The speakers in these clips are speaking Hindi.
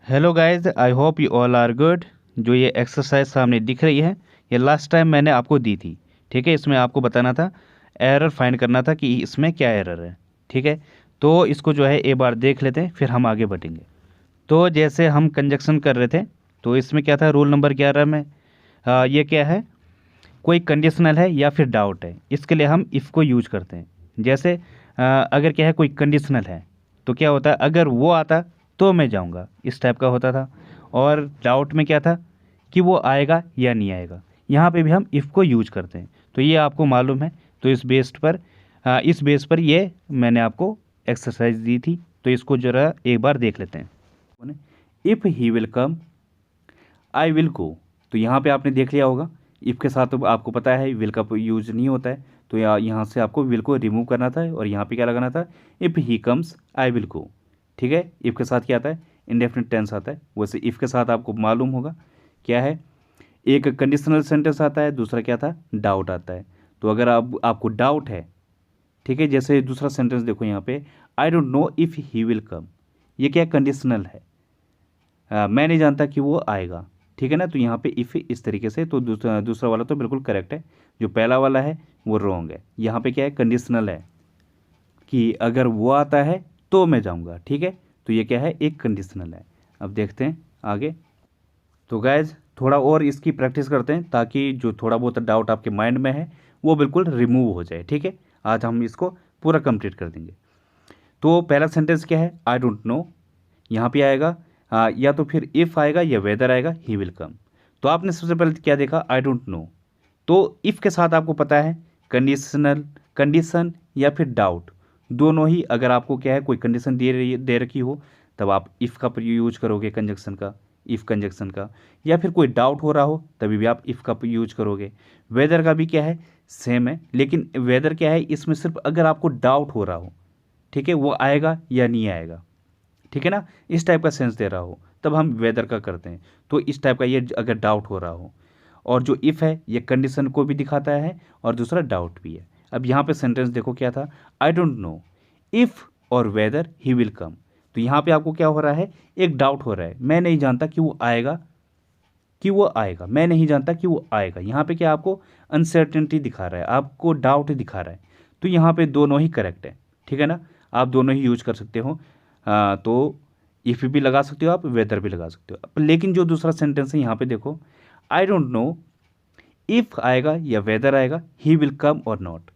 Hello guys, I hope you all are good. जो ये एक्सरसाइज सामने दिख रही है, ये लास्ट टाइम मैंने आपको दी थी। ठीक है, इसमें आपको बताना था, एरर फाइंड करना था कि इसमें क्या एरर है। ठीक है, तो इसको जो है एक बार देख लेते हैं, फिर हम आगे बढ़ेंगे। तो जैसे हम कंजक्शन कर रहे थे, तो इसमें क्या था, रूल नंबर 11 में ये क्या है, कोई कंडीशनल है या फिर डाउट है, इसके लिए हम इफ़ को यूज करते हैं। जैसे अगर क्या है, कोई कंडीशनल है, तो क्या होता है, अगर वो आता तो मैं जाऊंगा, इस टाइप का होता था। और डाउट में क्या था कि वो आएगा या नहीं आएगा, यहाँ पे भी हम इफ़ को यूज करते हैं। तो ये आपको मालूम है, तो इस बेस पर ये मैंने आपको एक्सरसाइज दी थी। तो इसको जरा एक बार देख लेते हैं। If he will come I will go. तो यहाँ पे आपने देख लिया होगा, इफ़ के साथ तो आपको पता है विल का यूज नहीं होता है, तो यहाँ से आपको विल को रिमूव करना था और यहाँ पे क्या लगाना था, if he comes I will go. ठीक है, इफ़ के साथ क्या आता है, इंडेफिनिट टेंस आता है। वैसे इफ़ के साथ आपको मालूम होगा क्या है, एक कंडीशनल सेंटेंस आता है, दूसरा क्या था, डाउट आता है। तो अगर आपको डाउट है, ठीक है, जैसे दूसरा सेंटेंस देखो यहाँ पे, I don't know if he will come, ये क्या कंडीशनल है, मैं नहीं जानता कि वो आएगा। ठीक है ना, तो यहाँ पे इफ़ इस तरीके से, तो दूसरा दूसरा वाला तो बिल्कुल करेक्ट है, जो पहला वाला है वो रॉन्ग है। यहाँ पे क्या है, कंडीशनल है कि अगर वो आता है तो मैं जाऊँगा। ठीक है, तो ये क्या है, एक कंडीशनल है। अब देखते हैं आगे। तो गैज थोड़ा और इसकी प्रैक्टिस करते हैं, ताकि जो थोड़ा बहुत डाउट आपके माइंड में है वो बिल्कुल रिमूव हो जाए। ठीक है, आज हम इसको पूरा कंप्लीट कर देंगे। तो पहला सेंटेंस क्या है, आई डोंट नो। यहाँ पे आएगा या तो फिर इफ़ आएगा या वेदर आएगा, ही विल कम। तो आपने सबसे पहले क्या देखा, आई डोंट नो। तो इफ़ के साथ आपको पता है कंडीशनल, कंडीशन या फिर डाउट, दोनों ही। अगर आपको क्या है, कोई कंडीशन दे रखी हो, तब आप इफ़ का यूज करोगे, कंजक्शन का, इफ़ कंजक्शन का। या फिर कोई डाउट हो रहा हो, तभी भी आप इफ़ का यूज करोगे। वेदर का भी क्या है, सेम है, लेकिन वेदर क्या है, इसमें सिर्फ अगर आपको डाउट हो रहा हो, ठीक है, वो आएगा या नहीं आएगा, ठीक है ना, इस टाइप का सेंस दे रहा हो, तब हम वेदर का करते हैं। तो इस टाइप का ये अगर डाउट हो रहा हो। और जो इफ़ है, ये कंडीशन को भी दिखाता है और दूसरा डाउट भी है। अब यहाँ पे सेंटेंस देखो क्या था, आई डोंट नो इफ़ और वेदर ही विल कम। तो यहाँ पे आपको क्या हो रहा है, एक डाउट हो रहा है, मैं नहीं जानता कि वो आएगा, मैं नहीं जानता कि वो आएगा। यहाँ पे क्या आपको अनसर्टेनिटी दिखा रहा है, आपको डाउट दिखा रहा है। तो यहाँ पे दोनों ही करेक्ट है। ठीक है ना, आप दोनों ही यूज कर सकते हो। तो इफ़ भी लगा सकते हो आप, वेदर भी लगा सकते हो। लेकिन जो दूसरा सेंटेंस है यहाँ पे देखो, आई डोंट नो इफ़ आएगा या वेदर आएगा, ही विल कम और नॉट।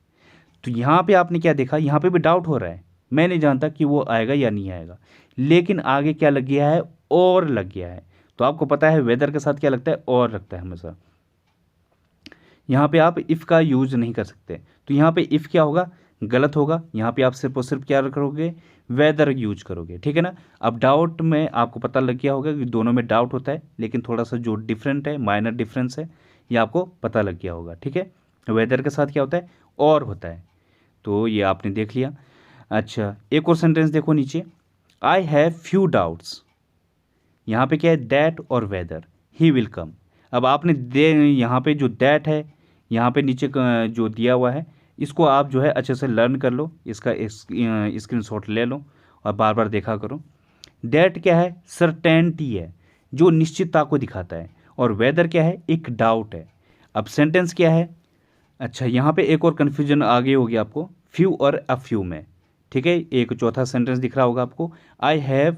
तो यहाँ पे आपने क्या देखा, यहाँ पे भी डाउट हो रहा है, मैं नहीं जानता कि वो आएगा या नहीं आएगा। लेकिन आगे क्या लग गया है, और लग गया है। तो आपको पता है वेदर के साथ क्या लगता है, और लगता है हमेशा। यहाँ पे आप इफ़ का यूज नहीं कर सकते। तो यहाँ पे इफ़ क्या होगा, गलत होगा। यहाँ पे आप सिर्फ और सिर्फ क्या करोगे, वेदर यूज करोगे। ठीक है ना। अब डाउट में आपको पता लग गया होगा कि दोनों में डाउट होता है, लेकिन थोड़ा सा जो डिफरेंट है, माइनर डिफरेंस है, ये आपको पता लग गया होगा। ठीक है, वेदर के साथ क्या होता है, और होता है। तो ये आपने देख लिया। अच्छा, एक और सेंटेंस देखो नीचे, आई हैव फ्यू डाउट्स। यहाँ पे क्या है, दैट और वेदर, ही विल कम। अब आपने दे यहाँ पे जो दैट है, यहाँ पे नीचे जो दिया हुआ है, इसको आप जो है अच्छे से लर्न कर लो, इसका स्क्रीनशॉट ले लो और बार बार देखा करो। दैट क्या है, सर्टेनिटी है, जो निश्चितता को दिखाता है। और वेदर क्या है, एक डाउट है। अब सेंटेंस क्या है, अच्छा यहाँ पे एक और कन्फ्यूजन आगे होगी आपको, फ्यू और अ फ्यू में। ठीक है, एक चौथा सेंटेंस दिख रहा होगा आपको, I have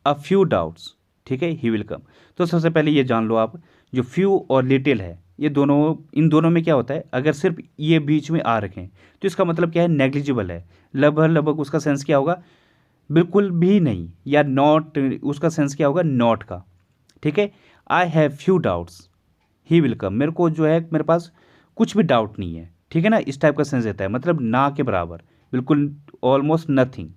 a few doubts. ठीक है, ही विल कम। तो सबसे पहले ये जान लो आप, जो फ्यू और लिटिल है, ये दोनों, इन दोनों में क्या होता है, अगर सिर्फ ये बीच में आ रखें तो इसका मतलब क्या है, नेग्लिजिबल है। लगभग लगभग उसका सेंस क्या होगा, बिल्कुल भी नहीं, या नॉट, उसका सेंस क्या होगा, नॉट का। ठीक है, I have few doubts, he will come, मेरे को जो है, मेरे पास कुछ भी डाउट नहीं है। ठीक है ना, इस टाइप का सेंस देता है, मतलब ना के बराबर, बिल्कुल, ऑलमोस्ट नथिंग।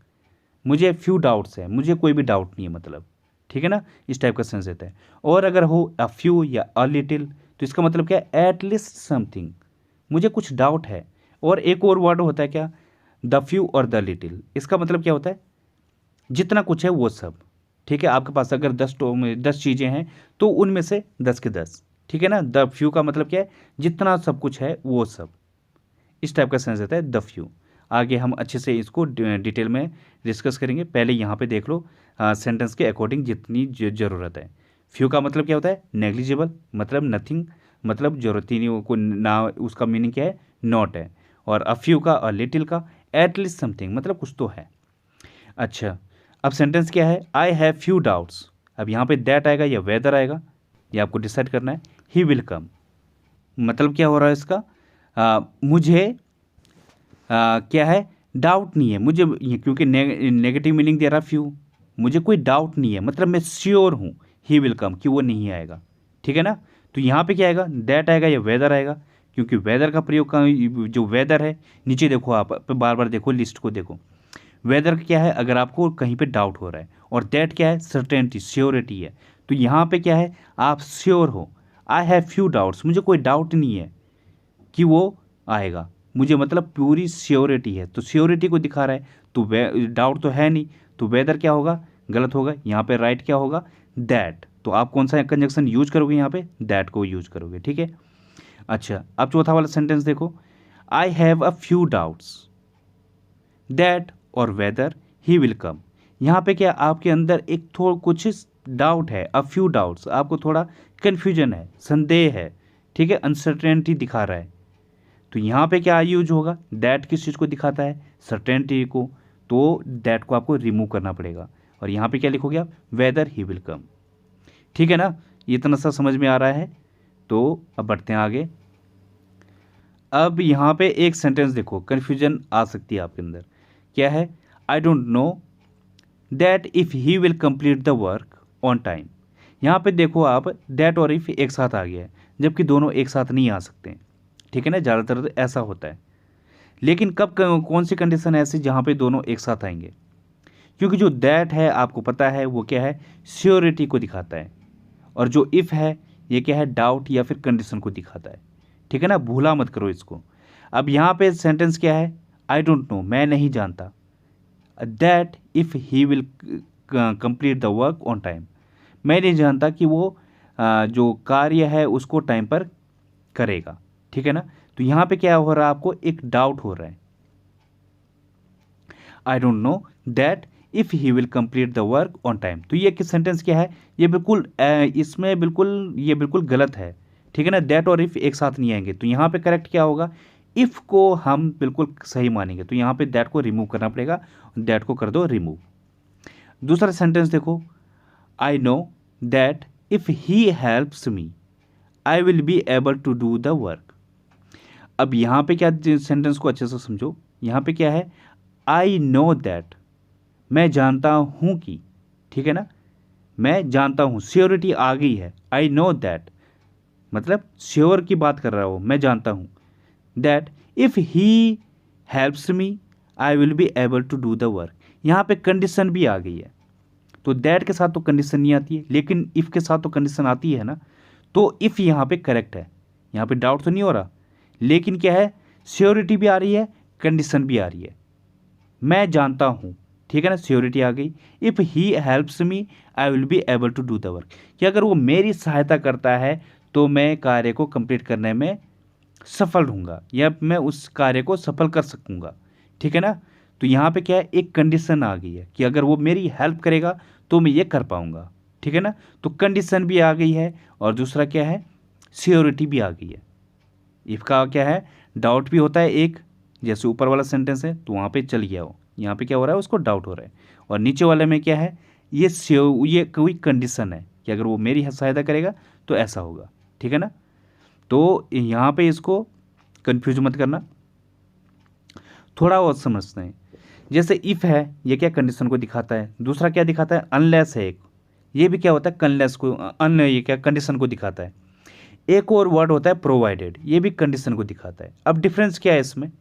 मुझे फ्यू डाउट्स है, मुझे कोई भी डाउट नहीं है, मतलब। ठीक है ना, इस टाइप का सेंस देता है। और अगर हो अ फ्यू या अ लिटिल, तो इसका मतलब क्या है, एट लीस्ट समथिंग, मुझे कुछ डाउट है। और एक और वर्ड होता है क्या, द फ्यू और द लिटिल, इसका मतलब क्या होता है, जितना कुछ है वो सब। ठीक है, आपके पास अगर 10 चीज़ें हैं, तो उनमें से 10 के 10। ठीक है ना, द फ्यू का मतलब क्या है, जितना सब कुछ है वो सब, इस टाइप का सेंस देता है द फ्यू। आगे हम अच्छे से इसको डिटेल में डिस्कस करेंगे। पहले यहाँ पे देख लो सेंटेंस के अकॉर्डिंग जितनी ज़रूरत है। फ्यू का मतलब क्या होता है? नेग्लिजिबल, मतलब नथिंग, मतलब ज़रूरत ही नहीं को ना, उसका मीनिंग क्या है? नॉट है। और अ फ्यू का, अ लिटिल का, एटलीस्ट समथिंग, मतलब कुछ तो है। अच्छा, अब सेंटेंस क्या है? I have few doubts. अब यहाँ पे दैट आएगा या वेदर आएगा, ये आपको डिसाइड करना है। ही विल कम, मतलब क्या हो रहा है इसका? मुझे क्या है? डाउट नहीं है मुझे, क्योंकि नेगेटिव मीनिंग दे रहा फ्यू। मुझे कोई डाउट नहीं है, मतलब मैं श्योर हूँ ही विल कम, कि वो नहीं आएगा। ठीक है ना? तो यहाँ पे क्या आएगा? दैट आएगा या वेदर आएगा, क्योंकि वेदर का प्रयोग का जो वेदर है, नीचे देखो, आप बार बार देखो, लिस्ट को देखो। वेदर क्या है? अगर आपको कहीं पे डाउट हो रहा है। और दैट क्या है? सर्टेनिटी, श्योरिटी है। तो यहाँ पे क्या है? आप श्योर हो। आई हैव फ्यू डाउट्स, मुझे कोई डाउट नहीं है कि वो आएगा, मुझे मतलब पूरी श्योरिटी है। तो श्योरिटी को दिखा रहा है, तो डाउट तो है नहीं, तो वेदर क्या होगा? गलत होगा। यहाँ पे राइट क्या होगा? दैट। तो आप कौन सा कंजक्शन यूज करोगे? यहाँ पे दैट को यूज करोगे। ठीक है। अच्छा, अब चौथा वाला सेंटेंस देखो। I have a few doubts, that और वेदर ही विल कम। यहाँ पे क्या आपके अंदर एक थोड़ा कुछ डाउट है, अ फ्यू डाउट्स, आपको थोड़ा कन्फ्यूजन है, संदेह है। ठीक है, अनसर्टेनिटी दिखा रहा है। तो यहाँ पे क्या यूज होगा? दैट किस चीज़ को दिखाता है? सर्टेनिटी को। तो दैट को आपको रिमूव करना पड़ेगा। और यहाँ पे क्या लिखोगे आप? Weather he will come. ठीक है ना? इतना सा समझ में आ रहा है? तो अब बढ़ते हैं आगे। अब यहाँ पे एक सेंटेंस देखो, कन्फ्यूजन आ सकती है आपके अंदर। क्या है? I don't know that if he will complete the work on time. यहाँ पे देखो आप, दैट और इफ़ एक साथ आ गया है, जबकि दोनों एक साथ नहीं आ सकते। ठीक है ना? ज़्यादातर तो ऐसा होता है। लेकिन कब कौन सी कंडीशन है ऐसी जहाँ पे दोनों एक साथ आएंगे? क्योंकि जो दैट है आपको पता है वो क्या है? श्योरिटी को दिखाता है। और जो इफ़ है ये क्या है? डाउट या फिर कंडीशन को दिखाता है। ठीक है ना? भूला मत करो इसको। अब यहाँ पे सेंटेंस क्या है? आई डोंट नो, मैं नहीं जानता, that if he will complete the work on time. मैं नहीं जानता कि वो जो कार्य है उसको टाइम पर करेगा। ठीक है ना? तो यहाँ पे क्या हो रहा है? आपको एक डाउट हो रहा है। I don't know that if he will complete the work on time. तो ये किस सेंटेंस क्या है? ये बिल्कुल इसमें बिल्कुल ये बिल्कुल गलत है। ठीक है ना? दैट और इफ़ एक साथ नहीं आएंगे। तो यहाँ पे करेक्ट क्या होगा? इफ़ को हम बिल्कुल सही मानेंगे, तो यहाँ पे दैट को रिमूव करना पड़ेगा। दैट को कर दो रिमूव। दूसरा सेंटेंस देखो। I know that if he helps me I will be able to do the work. अब यहाँ पे क्या, सेंटेंस को अच्छे से समझो। यहाँ पे क्या है? आई नो दैट, मैं जानता हूँ कि। ठीक है ना? मैं जानता हूँ, श्योरिटी आ गई है। आई नो दैट मतलब श्योर की बात कर रहा हूँ, मैं जानता हूँ। That if he helps me I will be able to do the work. यहाँ पे कंडीशन भी आ गई है। तो दैट के साथ तो कंडीशन नहीं आती है, लेकिन इफ़ के साथ तो कंडीशन आती है ना। तो इफ़ यहाँ पे करेक्ट है, यहाँ पे डाउट तो नहीं हो रहा। लेकिन क्या है? श्योरिटी भी आ रही है, कंडीशन भी आ रही है। मैं जानता हूँ। ठीक है ना? श्योरिटी आ गई। If he helps me I will be able to do the work, कि अगर वो मेरी सहायता करता है तो मैं कार्य को कंप्लीट करने में सफल रहूँगा, या मैं उस कार्य को सफल कर सकूँगा। ठीक है ना? तो यहाँ पे क्या है? एक कंडीशन आ गई है कि अगर वो मेरी हेल्प करेगा तो मैं ये कर पाऊँगा। ठीक है ना? तो कंडीशन भी आ गई है, और दूसरा क्या है? श्योरिटी भी आ गई है। इफ़ का क्या है? डाउट भी होता है एक, जैसे ऊपर वाला सेंटेंस है तो वहाँ पे चल गया हो। यहाँ पे क्या हो रहा है? उसको डाउट हो रहा है। और नीचे वाले में क्या है? ये कोई कंडीशन है कि अगर वो मेरी सहायता करेगा तो ऐसा होगा। ठीक है ना? तो यहाँ पे इसको कंफ्यूज मत करना, थोड़ा और समझते हैं। जैसे इफ़ है, ये क्या कंडीशन को दिखाता है। दूसरा क्या दिखाता है? अनलेस है एक, ये भी क्या होता है? कनलेस को ये क्या कंडीशन को दिखाता है। एक और वर्ड होता है प्रोवाइडेड, ये भी कंडीशन को दिखाता है। अब डिफरेंस क्या है इसमें?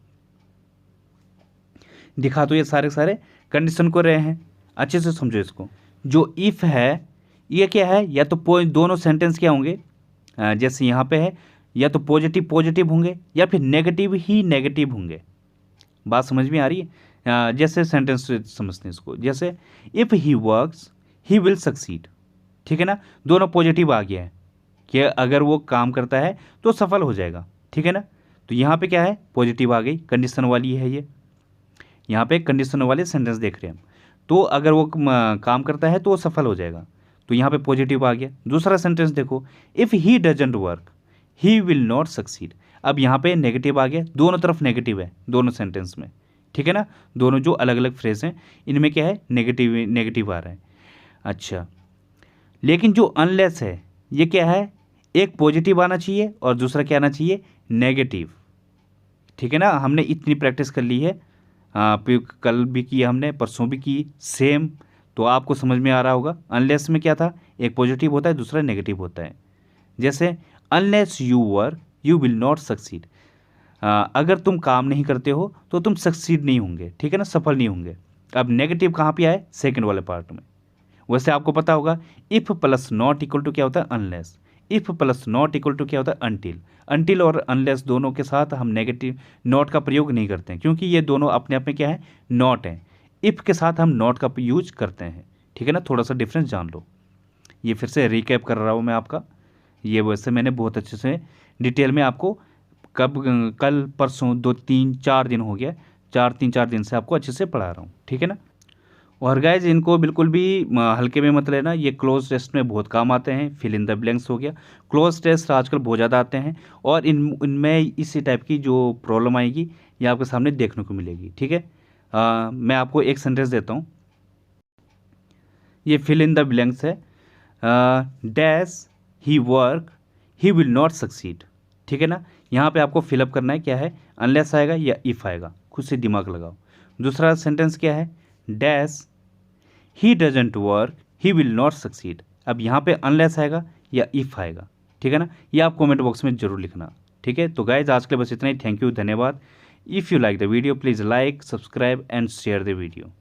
दिखा तो ये सारे सारे कंडीशन को रहे हैं। अच्छे से समझो इसको। जो इफ़ है ये क्या है? या तो दोनों सेंटेंस क्या होंगे, जैसे यहाँ पे है, या तो पॉजिटिव पॉजिटिव होंगे या फिर नेगेटिव ही नेगेटिव होंगे। बात समझ में आ रही है? जैसे सेंटेंस समझते हैं इसको। जैसे if he works he will succeed. ठीक है ना? दोनों पॉजिटिव आ गया है कि अगर वो काम करता है तो सफल हो जाएगा। ठीक है ना? तो यहाँ पे क्या है? पॉजिटिव आ गई, कंडीशन वाली है ये। यहाँ पे कंडीशनल वाले सेंटेंस देख रहे हैं हम। तो अगर वो काम करता है तो वो सफल हो जाएगा, तो यहाँ पे पॉजिटिव आ गया। दूसरा सेंटेंस देखो, if he doesn't work he will not succeed. अब यहाँ पे नेगेटिव आ गया, दोनों तरफ नेगेटिव है दोनों सेंटेंस में, ठीक है ना। दोनों जो अलग अलग फ्रेज हैं इनमें क्या है, नेगेटिव नेगेटिव आ रहा है। अच्छा, लेकिन जो अनलेस है ये क्या है, एक पॉजिटिव आना चाहिए और दूसरा क्या आना चाहिए, नेगेटिव, ठीक है ना। हमने इतनी प्रैक्टिस कर ली है, कल भी की हमने, परसों भी की सेम, तो आपको समझ में आ रहा होगा। अनलेस में क्या था, एक पॉजिटिव होता है दूसरा नेगेटिव होता है। जैसे unless you work you will not succeed, अगर तुम काम नहीं करते हो तो तुम सक्सीड नहीं होंगे, ठीक है ना, सफल नहीं होंगे। अब नेगेटिव कहाँ पे आए, सेकंड वाले पार्ट में। वैसे आपको पता होगा if plus not equal to क्या होता है, unless. If plus not equal to क्या होता है, अनटिल। अनटिल और अनलेस दोनों के साथ हम नेगेटिव नॉट का प्रयोग नहीं करते हैं, क्योंकि ये दोनों अपने आप में क्या है, नॉट हैं। इफ़ के साथ हम नॉट का यूज करते हैं, ठीक है ना। थोड़ा सा डिफरेंस जान लो। ये फिर से रिकैप कर रहा हूँ मैं आपका। ये वैसे मैंने बहुत अच्छे से डिटेल में आपको कल परसों 2 3 4 दिन हो गया, 4 दिन से आपको अच्छे से पढ़ा रहा हूँ, ठीक है ना। और गाइज इनको बिल्कुल भी हल्के में मत लेना, ये क्लोज टेस्ट में बहुत काम आते हैं। फिल इन द ब्लैंक्स हो गया, क्लोज टेस्ट आजकल बहुत ज़्यादा आते हैं, और इनमें इसी टाइप की जो प्रॉब्लम आएगी ये आपके सामने देखने को मिलेगी, ठीक है। मैं आपको एक सेंटेंस देता हूँ, ये फिल इन द ब्लैंक्स है। Dash he work he will not succeed, ठीक है ना। यहाँ पे आपको फिलअप करना है, क्या है, अनलेस आएगा या इफ़ आएगा, खुद से दिमाग लगाओ। दूसरा सेंटेंस क्या है, dash he doesn't work he will not succeed. अब यहाँ पे अनलेस आएगा या इफ़ आएगा, ठीक है ना। ये आप कमेंट बॉक्स में जरूर लिखना, ठीक है। तो गाइज आज के लिए बस इतना ही, थैंक यू, धन्यवाद। If you like the video please like, subscribe and share the video.